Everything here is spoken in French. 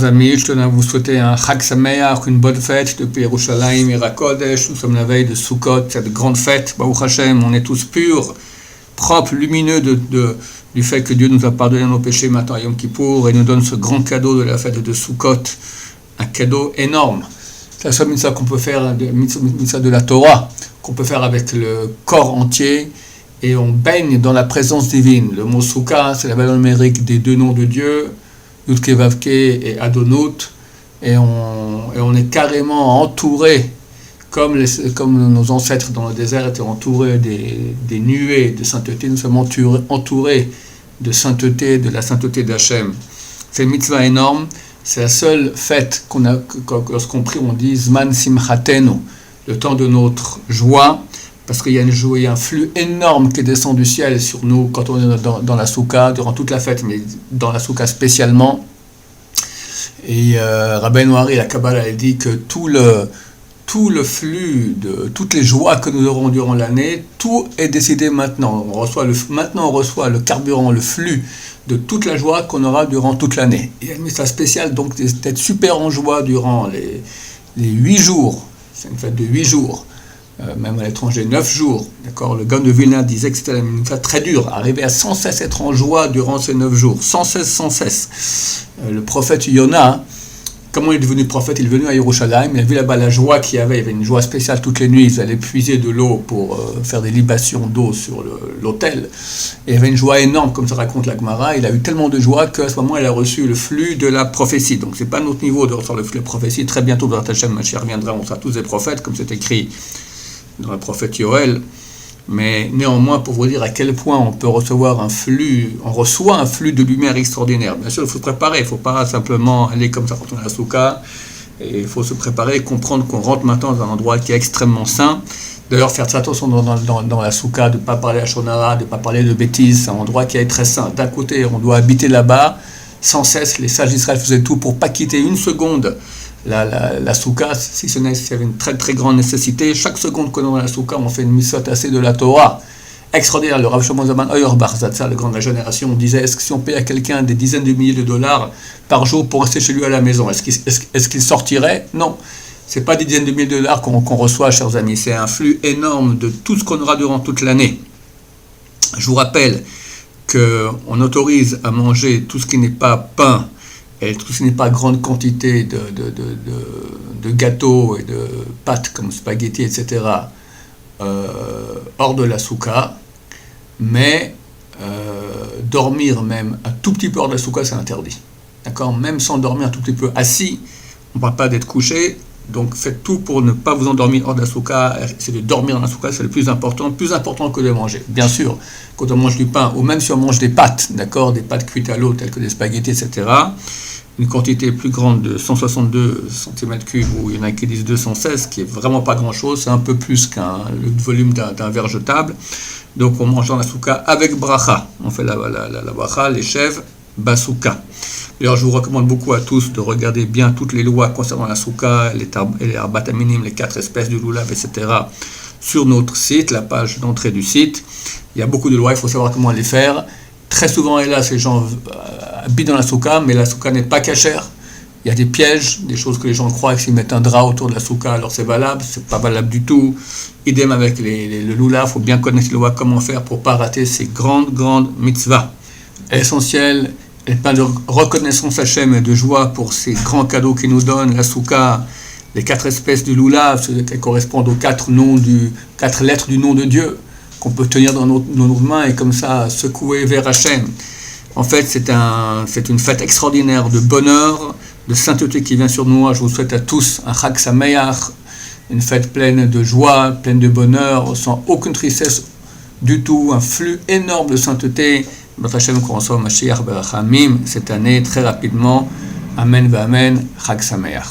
Amis, je tenais à vous souhaiter un Chag Sameach, une bonne fête depuis Yerushalayim, Ira Kodesh. Nous sommes la veille de Sukkot, cette grande fête. Baruch Hashem, on est tous purs, propres, lumineux du fait que Dieu nous a pardonné nos péchés maintenant à Yom Kippour et nous donne ce grand cadeau de la fête de Sukkot, un cadeau énorme. C'est la seule mitzvah qu'on peut faire, mitzvah de la Torah, qu'on peut faire avec le corps entier et on baigne dans la présence divine. Le mot Sukkah, c'est la valeur numérique des deux noms de Dieu, Yudke Vavke et Adonut, et on est carrément entouré, comme nos ancêtres dans le désert étaient entourés des nuées de sainteté, nous sommes entourés de sainteté, de la sainteté d'Hachem. C'est une mitzvah énorme, c'est la seule fête lorsqu'on prie, on dit Zman Simchatenu, le temps de notre joie, parce qu'il y a un flux énorme qui descend du ciel sur nous quand on est dans la soukha, durant toute la fête, mais dans la soukha spécialement. Et Rabbeinu Ari, la Kabbalah, elle dit que tout le flux de toutes les joies que nous aurons durant l'année, tout est décidé maintenant. Maintenant on reçoit le carburant, le flux de toute la joie qu'on aura durant toute l'année. Et il y a une mission spéciale, donc d'être super en joie durant les 8 jours. C'est une fête de 8 jours. Même à l'étranger, 9 jours. D'accord, le Gaon de Vilna disait que c'était une fête très dure, arriver à sans cesse être en joie durant ces 9 jours, sans cesse. Le prophète Yona, comment il est devenu prophète? Il est venu à Yerushalayim, il a vu là-bas la joie qu'il y avait une joie spéciale toutes les nuits, ils allaient puiser de l'eau pour faire des libations d'eau sur l'autel, et il y avait une joie énorme, comme ça raconte la Gemara. Il a eu tellement de joie qu'à ce moment il a reçu le flux de la prophétie. Donc c'est pas notre niveau de recevoir le flux de la prophétie. Très bientôt, dans Hachem Mashiach reviendra, on sera tous des prophètes, comme c'est écrit dans le prophète Yoël, mais néanmoins pour vous dire à quel point on peut recevoir on reçoit un flux de lumière extraordinaire. Bien sûr, il faut se préparer, il ne faut pas simplement aller comme ça quand on est à la soukha, et il faut se préparer et comprendre qu'on rentre maintenant dans un endroit qui est extrêmement saint. D'ailleurs, faire très attention dans la soukha, de ne pas parler à Shonara, de ne pas parler de bêtises, c'est un endroit qui est très saint. D'un côté, on doit habiter là-bas, sans cesse, les sages d'Israël faisaient tout pour ne pas quitter une seconde la soukha, si ce n'est s'il y avait une très très grande nécessité. Chaque seconde qu'on est dans la soukha, on fait une mitzvah assez de la Torah. Extraordinaire. Le Rav Shlomo Zalman Auerbach, le grand de la génération, disait, est-ce que si on paye à quelqu'un des dizaines de milliers de dollars par jour pour rester chez lui à la maison, est-ce qu'il sortirait? Non. C'est pas des dizaines de milliers de dollars qu'on reçoit, chers amis. C'est un flux énorme de tout ce qu'on aura durant toute l'année. Je vous rappelle qu'on autorise à manger tout ce qui n'est pas pain, et tout ce n'est pas grande quantité de gâteaux et de pâtes comme spaghettis, etc., hors de la soukha, mais dormir même un tout petit peu hors de la soukha, c'est interdit. D'accord? Même sans dormir un tout petit peu assis, on ne parle pas d'être couché, donc faites tout pour ne pas vous endormir hors de la soukha. C'est de dormir dans la soukha, c'est le plus important que de manger. Bien sûr, quand on mange du pain, ou même si on mange des pâtes, d'accord, des pâtes cuites à l'eau, telles que des spaghettis, etc., une quantité plus grande de 162 cm3, ou il y en a qui disent 216, qui est vraiment pas grand-chose, c'est un peu plus le volume d'un verre jetable. Donc on mange dans la soukha avec bracha. On fait la bracha, les chèvres, basouka. D'ailleurs, je vous recommande beaucoup à tous de regarder bien toutes les lois concernant la soukha, les arbat aminim, les 4 espèces de loulav, etc., sur notre site, la page d'entrée du site. Il y a beaucoup de lois, il faut savoir comment les faire. Très souvent, hélas, les gens habitent dans la soukha, mais la soukha n'est pas cachère. Il y a des pièges, des choses que les gens croient que s'ils mettent un drap autour de la soukha, alors c'est valable. C'est pas valable du tout. Idem avec le lula, il faut bien connaître les lois, comment faire pour ne pas rater ces grandes mitzvahs. Essentiel, et plein de reconnaissance Hachem et de joie pour ces grands cadeaux qu'il nous donne, la soukha, les 4 espèces de lulav, qui correspondent aux 4 lettres du nom de Dieu, qu'on peut tenir dans nos mains et comme ça secouer vers Hachem. En fait, c'est une fête extraordinaire de bonheur, de sainteté qui vient sur nous. Je vous souhaite à tous un Chag Sameach, une fête pleine de joie, pleine de bonheur, sans aucune tristesse du tout, un flux énorme de sainteté. Notre Hachem qu'on reçoit Mashiach Berachamim cette année très rapidement. Amen, Amen, Chag Sameach.